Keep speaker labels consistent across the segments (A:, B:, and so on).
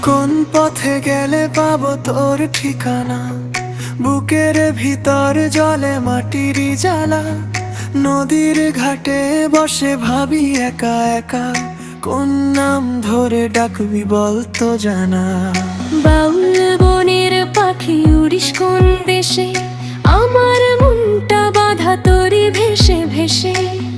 A: কোন পথে গেলে পাবো তোর ঠিকানা? বুকের ভিতর জলে মাটির জ্বালা, নদীর ঘাটে বসে ভাবি একা একা, কোন নাম ধরে ডাকবি বলতো জানা?
B: বাউল বনের পাখি উড়িস কোন দেশে, আমার মনটা বাঁধা তোরি ভেসে ভেসে।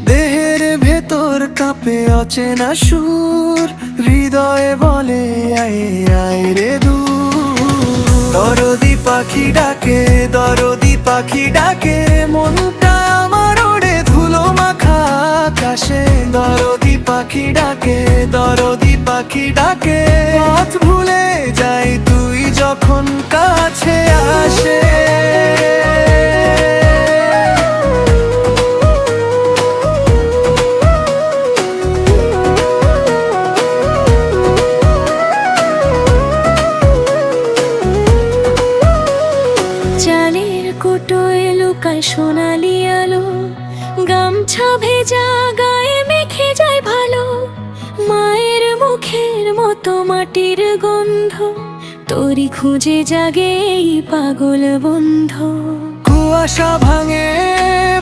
A: দেহের ভেতর কাঁপে অচেনা সুর, হৃদয়ে বলে আয় আয় রে দূর। দরদি পাখি ডাকে, দরদি পাখি ডাকে, মনটা আমার ওড়ে ধুলো মাখা আকাশে। দরদি পাখি ডাকে, দরদি পাখি ডাকে, পথ ভুলে যাই তুই যখন কাছে আসে।
B: চালের কুটোয় লুকায় সোনালি আলো, গামছা ভেজা গায়ে মেখে যায় ভালো। মায়ের মুখের মতো মাটির গন্ধ, তোরি খুঁজে জাগে এই পাগল বন্ধ।
A: কুয়াশা ভাঙে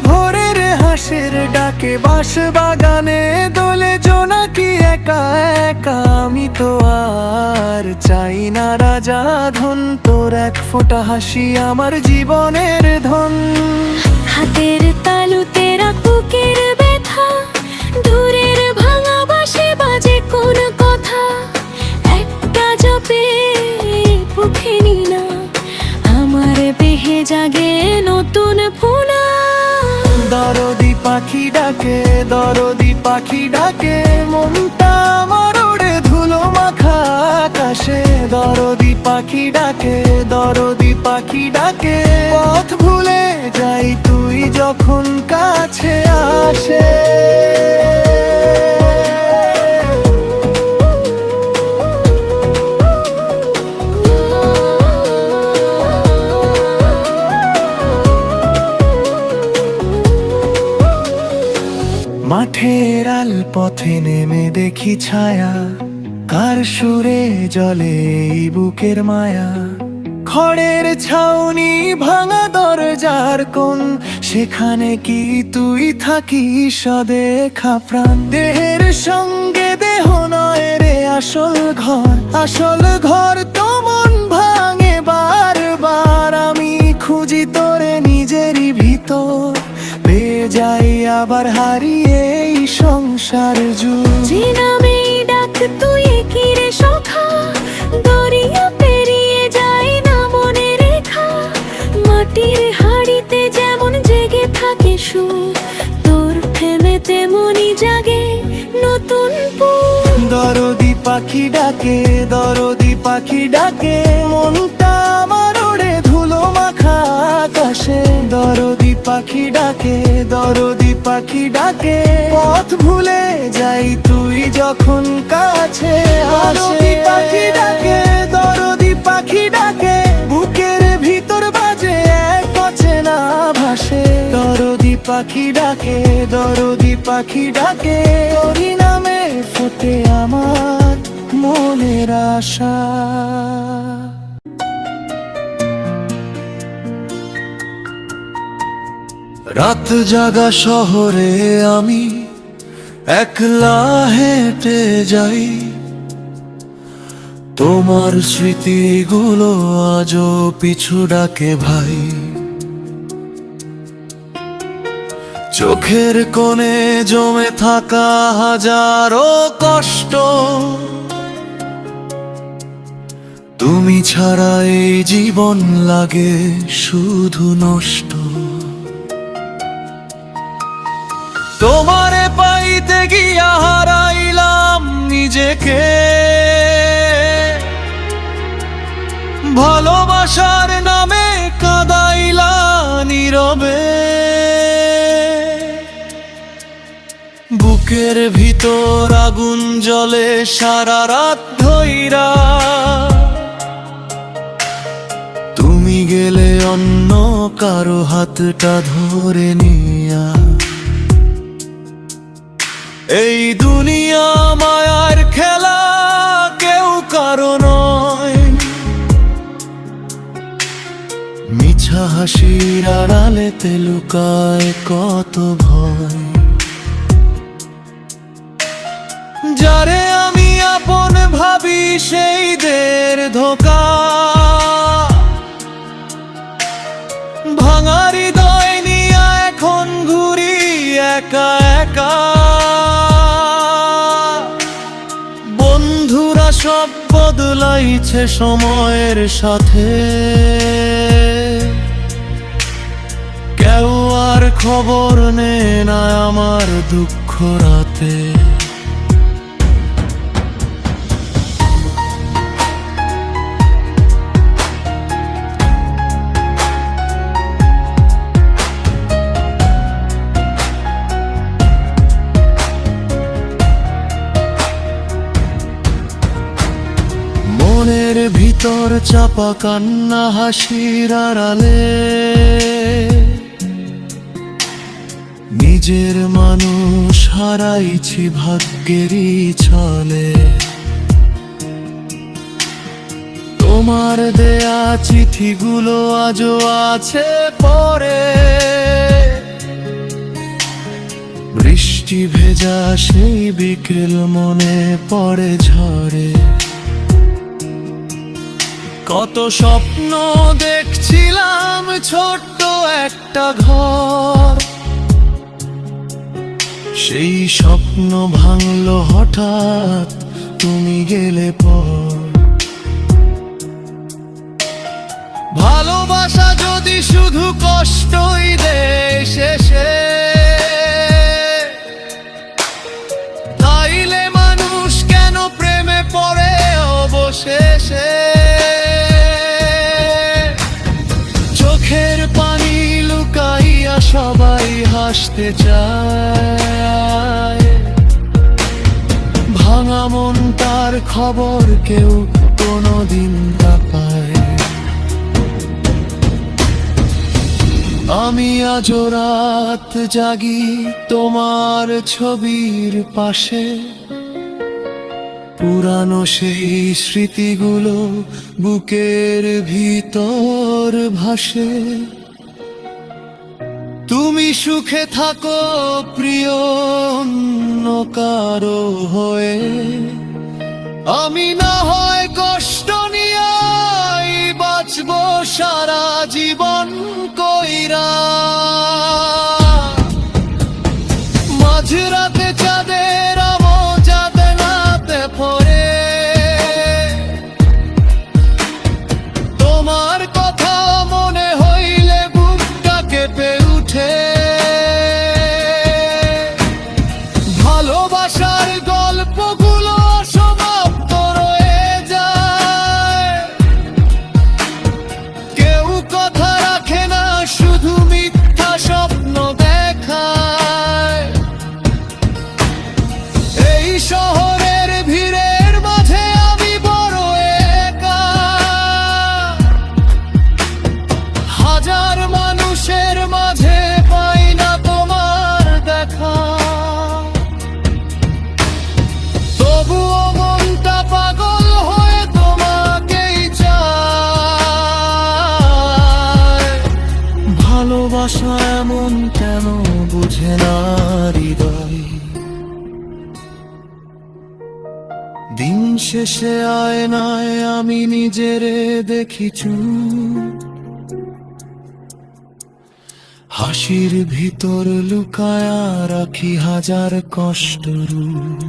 A: ভোরের হাঁসের ডাকে, বাঁশ বাগানে দোলে জোনাকি একা একা। আমি তো আর চাই না রাজা ধন, তোর এক ফোঁটা হাসি আমার জীবনের ধন।
B: হাতের তালুতে রাখ বুকের ব্যথা, দূরের ভাঙা বাঁশি বাজে কোন কথা। একটা জপে বুকে নিনা, আমার দেহে জাগে নতুন ফোনা।
A: দরদি পাখি ডাকে, দরদি পাখি ডাকে, মনটা আমার ওড়ে ধুলো মাখা আকাশে। দরদি পাখি ডাকে, দরদি পাখি ডাকে, পথ ভুলে যাই তুই যখন কাছে আসে। মাঠের আল পথে নেমে দেখি ছায়া, কার সুরে জলে এই বুকের মায়া। খড়ের ছাউনি ভাঙা দরজার কোণ, সেখানে কি তুই থাকিস অদেখা প্রাণ? দেহের সঙ্গে দেহ নয় রে আসল ঘর, আসল ঘর তো মন ভাঙে বারবার। আমি খুঁজি তোরে নিজেরই ভিতর, পেয়ে যাই আবার হারিয়ে এই সংসার জুড়ে।
B: যে নামেই ডাক তুই কি রে সখা, দরিয়া পেরিয়ে যায় না মনে রেখা। মাটির হাড়িতে যেমন জেগে থাকে সুর, তোর প্রেমে তেমনি জাগে নতুন ফুল।
A: দরদি পাখি ডাকে, দরদি পাখি ডাকে, মনটা আমার ওড়ে ধুলো মাখা আকাশে। দরদি পাখি ডাকে, দরদি পাখি ডাকে, পথ ভুলে যাই তুই যখন কাছে আসে। পাখি ডাকে, দরদি পাখি ডাকে, বুকের ভিতর বাজে এক অচেনা ভাসে। দরদি পাখি ডাকে, দরদি পাখি ডাকে, তোরি নামে ফোটে আমার মনের আশা। রাত জাগা শহরে আমি একলা হেঁটে যাই, তোমার স্মৃতিগুলো আজও পিছু ডাকে ভাই। চোখের কোণে জমে থাকা হাজারো কষ্ট, তুমি ছাড়া এই জীবন লাগে শুধু নষ্ট। তোমারে পাইতে গিয়া হারাইলাম নিজেকে, ভালোবাসার নামে কাঁদাইলা নীরবে। বুকের ভিতর আগুন জ্বলে সারা রাত ধইরা, তুমি গেলে অন্য কারো হাতটা ধরে নিয়া। এই দুনিয়া মায়ার খেলা, কেউ কারো নয়। হাসির আড়ালেতে লুকায় কত ভয়। যারে আমি আপন ভাবি সেই দের ধোকা, ভাঙা হৃদয় নিয়ে এখন ঘুরি একা একা। বন্ধুরা সব বদলাইছে সময়ের সাথে, কেউ আর খবর নেয় না আমার দুঃখ রাতে। মনের ভিতর চাপা কান্না হাসির আড়ালে, নিজের মানুষ হারাইছি ভাগ্যেরই ছলে। তোমার দেয়া চিঠিগুলো আজও আছে পরে, বৃষ্টি ভেজা সেই বিকেল মনে পড়ে ঝরে। কত স্বপ্ন দেখছিলাম ছোট্ট একটা ঘর, সেই স্বপ্ন ভাঙলো হঠাৎ তুমি গেলে পর। ভালোবাসা যদি শুধু কষ্টই দেয় শেষে, তাইলে মানুষ কেন প্রেমে পড়ে অবশেষে। চোখের পানি লুকাইয়া সবাই হাসতে চায়, ভাঙা মন তার খবর কেউ কোনোদিন না পায়। আমি আজও রাত জাগি তোমার ছবির পাশে, পুরানো সেই স্মৃতিগুলো বুকের ভিতর ভাসে। তুমি সুখে থাকো প্রিয় অন্য কারো হয়ে, আমি না হয় কষ্ট নিয়ে বাঁচবো সারা জীবন কইরা। মাঝরাতে চাঁদের আলোতে নাতে পড়ে, তোমার কথা মনে হইলে বুকটা কেঁপে উঠে। ভালোবাসার গল্পগুলো সমাপ্ত রয়ে যায়, কেউ কথা রাখে না শুধু মিথ্যা স্বপ্ন দেখায়। এই শহরের ভিড়ের মাঝে আমি বড় একা, হাজার মানুষের মাঝে পাই না তোমার দেখা। তবুও মনটা পাগল হয়ে তোমাকেই চায়। ভালোবাসা এমন কেন বুঝে না হৃদয়, দিন শেষে আয়নায় আমি নিজেরে দেখি চুপ, হাসির ভিতর লুকায়া রাখি হাজার কষ্ট রূপ।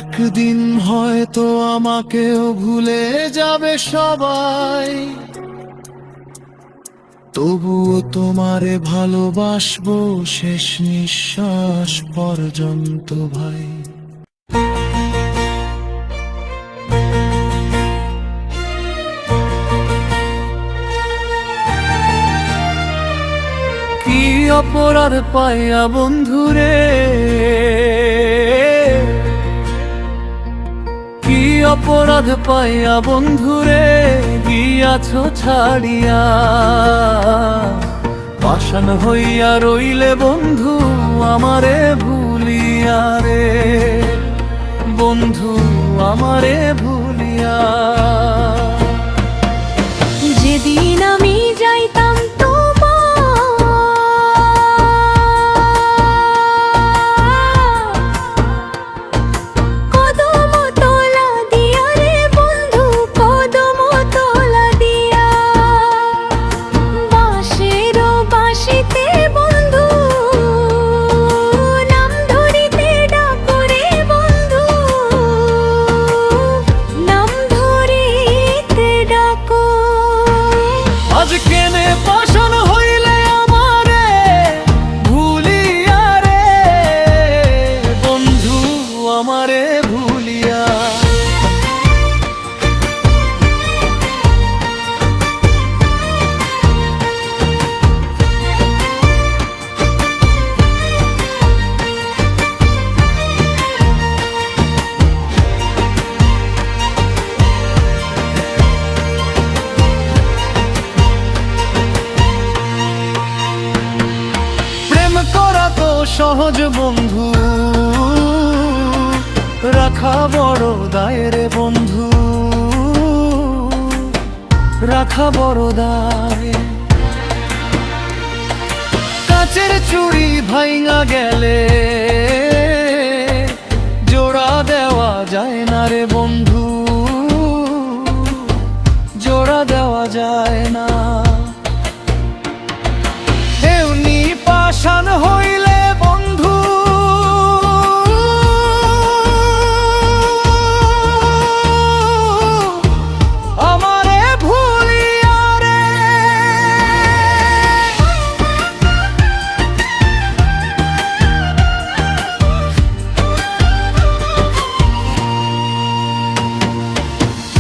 A: একদিন হয়তো আমাকেও ভুলে যাবে সবাই, তবুও তোমারে ভালোবাসবো শেষ নিঃশ্বাস পর্যন্ত ভাই। কি অপরাধ পাইয়া বন্ধুরে, কি অপরাধ পাইয়া বন্ধুরে গিয়াছ ছাড়িয়া। পাষাণ হইয়া রইলে বন্ধু আমারে ভুলিয়া রে, বন্ধু আমারে ভুলিয়া।
B: সেদিন আমি যাইতাম কদম তলা দিয়া রে বন্ধু, কদম তলা দিয়া। বাঁশের বাঁশিতে বন্ধু নাম ধরিতে ডাকো রে বন্ধু, নাম ধরিতে ডাকো।
A: আজ কেনে পাষাণ হইলে আমারে ভুলিয়া রে বন্ধু, আমারে ভুলিয়া। প্রেম করা তো সহজ বন্ধু, রাখা বড় দায় রে বন্ধু, রাখা বড় দায়। কাচের চুড়ি ভাইঙা গেলে জোড়া দেওয়া যায় না রে বন্ধু, জোড়া দেওয়া যায় না। এমনি পাষাণ হইলে বন্ধু আমারে ভুলিয়া রে।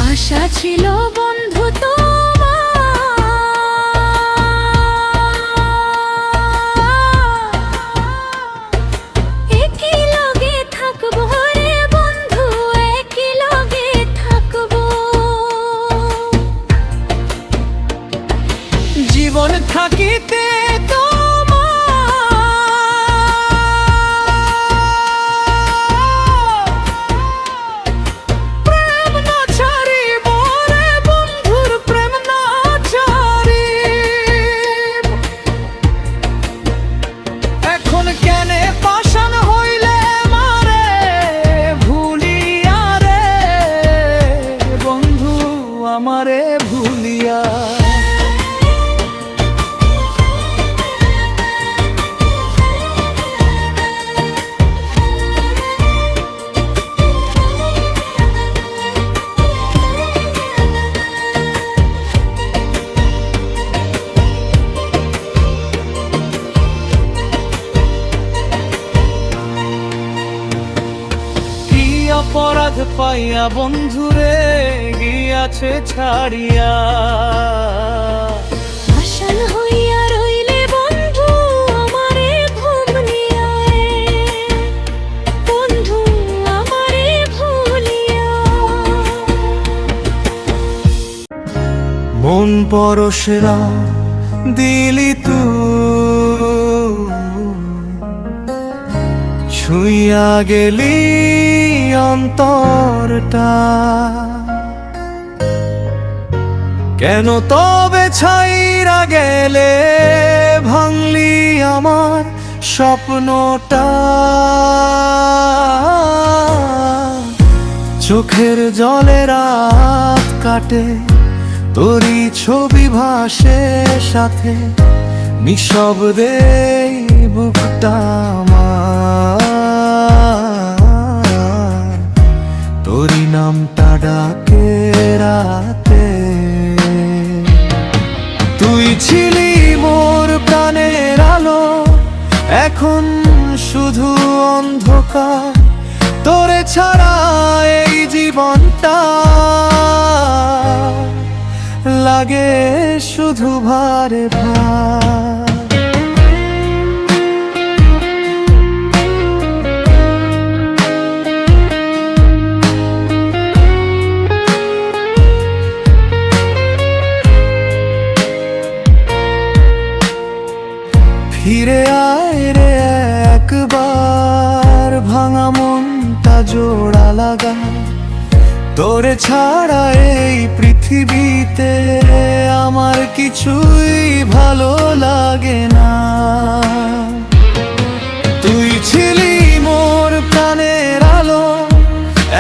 B: আশা ছিল বন্ধু একই লগে থাকবো রে বন্ধু, একই লগে থাকবো।
A: জীবন থাকিতে প্রেম না ছাড়িব রে বন্ধুর, প্রেম না ছাড়িব। এখন কেনে পাষাণ হইলে মারে ভুলিয়া রে বন্ধু, আমারে ভুলিয়া। কি অপরাধ পাইয়া বন্ধুরে গিয়াছে ছাড়িয়া।
B: পাষাণ হইয়া রইলে বন্ধু আমারে ঘুম নিয়ায়, বন্ধু আমারে ভুলিয়া।
A: মন পরশেরা দিলি তুই, ছুঁইয়া গেলি অন্তরটা। কেন তবে ছাইরা গেলে ভাঙলি আমার স্বপ্নটা। চোখের জলে রাত কাটে, তোরই ছবি ভাসে সাথে, নিঃশব্দে বুকটা আমার তোরই নামটা ডাকে রাতে। তুই ছিলি মোর প্রাণের আলো, এখন শুধু অন্ধকার। তোরে ছাড়া এই জীবনটা লাগে শুধু ভারে ভার। ফিরে আয় রে একবার, ভাঙা মনটা জোড়া লাগা। তোরে ছাড়া এই পৃথিবীতে আমার কিছুই ভালো লাগে না। তুই ছিলি মোর প্রাণের আলো,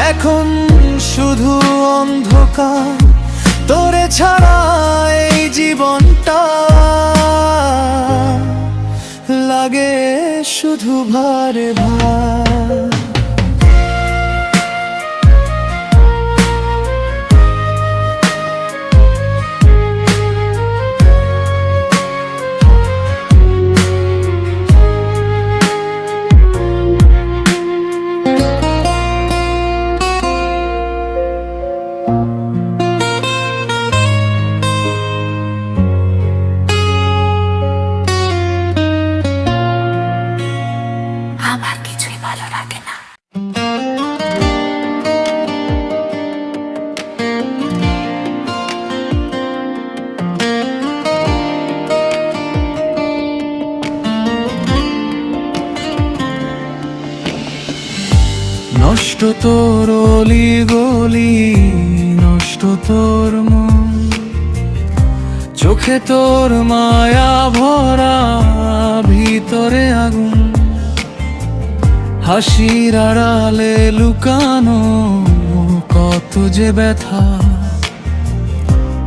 A: এখন শুধু অন্ধকার। তোরে ছাড়া এই জীবনটা লাগে শুধু ভারে ভার।
B: আমার কিছুই ভালো লাগে না।
A: নষ্ট তোর অলি গলি, নষ্ট তোর মন, চোখে তোর মায়া ভরা, ভিতরে আগুন। হাসির আড়ালে লুকানো কত যে ব্যথা।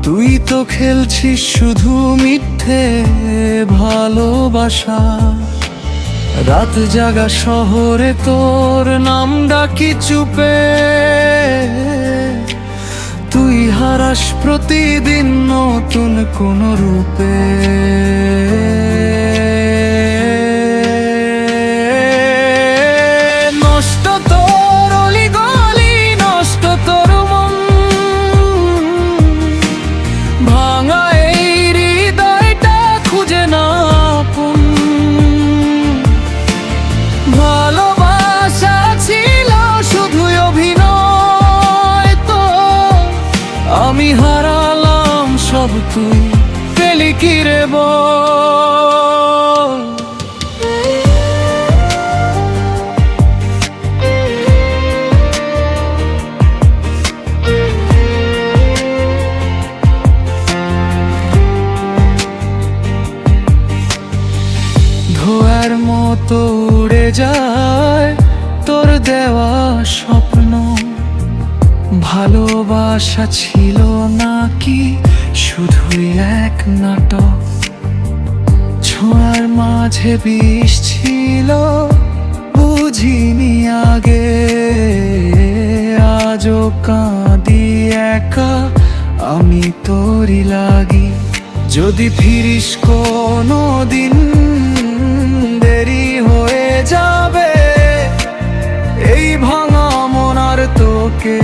A: তুই তো খেলছিস শুধু মিথ্যে ভালোবাসা। রাত জাগা শহরে তোর নাম ডাকি চুপে, তুই হারাস প্রতিদিন নতুন কোন রূপে। নষ্ট তোর অলি গলি, নষ্ট তোর মন, ভাঙা এই হৃদয়টা খুঁজে না আপন। ভালোবাসা ছিল শুধুই অভিনয় তো, আমি হারালাম সব, তুই পেলি কি রে বল। ধোঁয়ার মতো উড়ে যায় তোর দেওয়া স্বপ্ন। ভালোবাসা ছিল নাকি শুধুই এক নাটক? ছোঁয়ার মাঝে বিষ ছিল, বুঝিনি আগে। আজও কাঁদি একা আমি তোরই লাগি। যদি ফিরিস কোনো দিন দেরি হয়ে যাবে, এই ভাঙা মন আর তোকে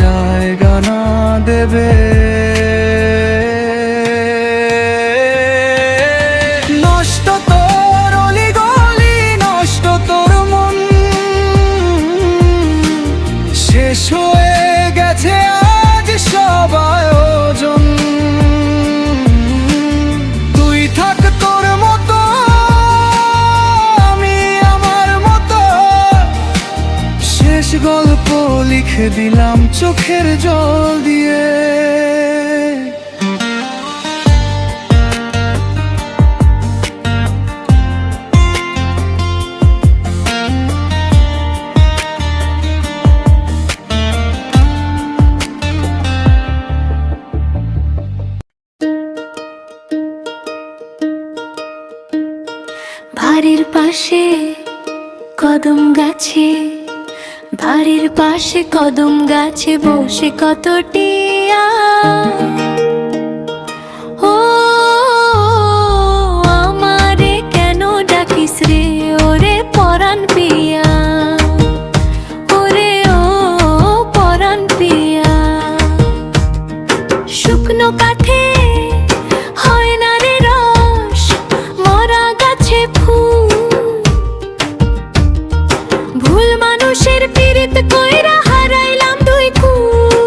A: জায়গা না দেবে। নষ্ট তোর অলি গলি, নষ্ট তোর মন, শেষ হয়ে গেছে আজ সব আয়োজন। তুই থাক তোর মতো, আমি আমার মতো। শেষ গল্প লিখে দিলাম চোখের জল দিয়ে।
B: বাড়ির পাশে কদম গাছে, বাড়ির পাশে কদম গাছে বসে কত টিয়া। ও আমারে কেন ডাকিস রে ওরে পরাণ পিয়া, ওরে ও পরাণ পিয়া। শুকনো কাঠে হয় না রে রস, মরা গাছে ফুল। ভুল মানুষের পীড়িত কইরা হারাইলাম দুই কুল।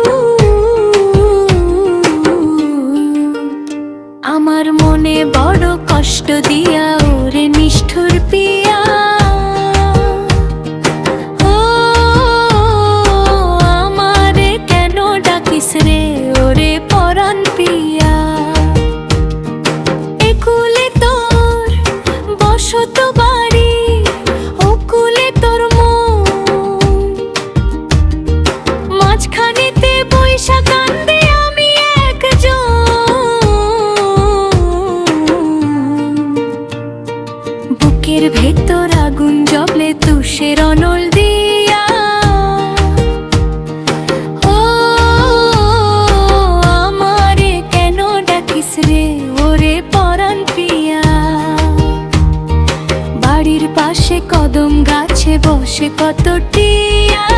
B: কদম গাছে বসে কত টিয়া।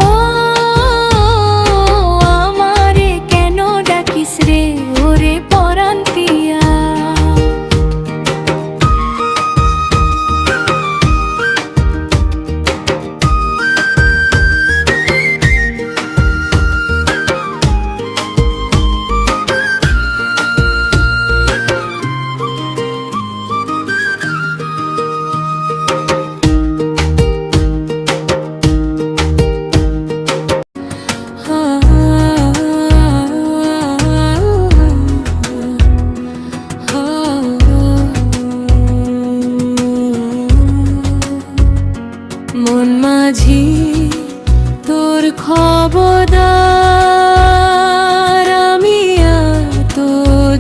B: ও আমারে কেন ডাকিস রে ওরে পরাণ পিয়া। মন মাঝি তোর খবরদার, আমি আর তো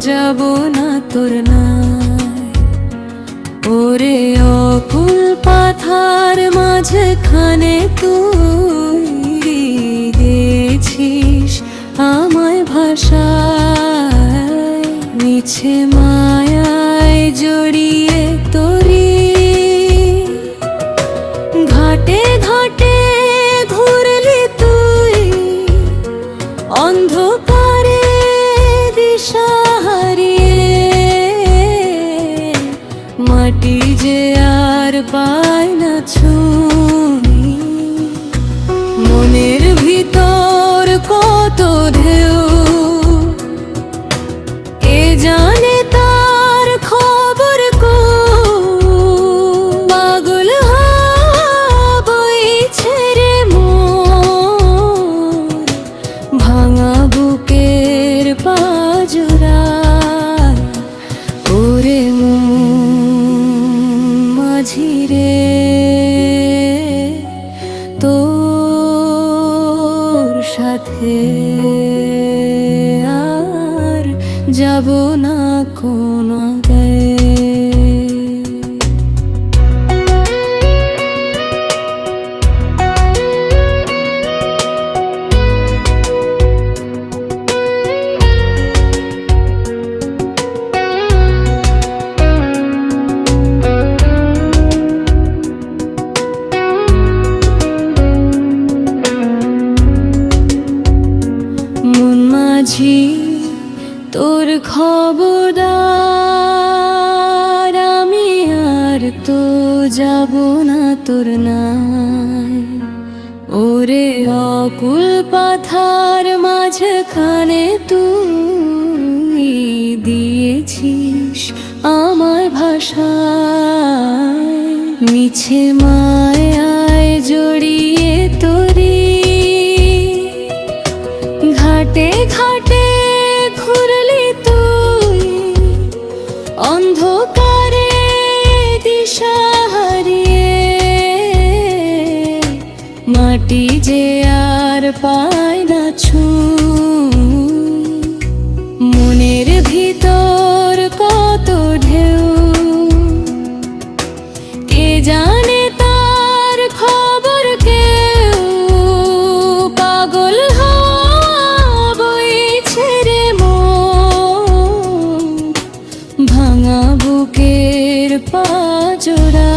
B: যাব না তোর নাই। ওরে অকুল পাথার মাঝখানে তুই দিয়েছিস আমায় ভাষায়, মিছে মায়ায় জড়িয়ে তোরি ঘাটে ঘাটে ঘুরলি তুই, অন্ধকারে দিশা হারিয়ে। মাটি যে আর পায় না ছুঁই, মনের ভিতর কত ঢেউ, কে জানে তার খবর কো। পাগল হইছে রে মন, ভাঙা বুকের পাজরা। ওরে মন মাঝি রে, তোর সাথে আর যাব না কোনো গায়ে। মন মাঝি তোর খবরদার, আমি আর তো যাব না তোর নাই। ওরে অকুল পাথার মাঝখানে তুই দিয়েছিস আমায় ভাষায়, মিছে মায়ায় জড়িয়ে তোরি ঘাটে ঘাটে ঘুরলি তুই, অন্ধকারে দিশা হারিয়ে। মাটি যে আর পায় না ছুঁই, মনের ভিতর কত ঢেউ, কে জানে তার খবর কেউ। পাগল হইছে রে মন, ভাঙা বুকের পাজরা।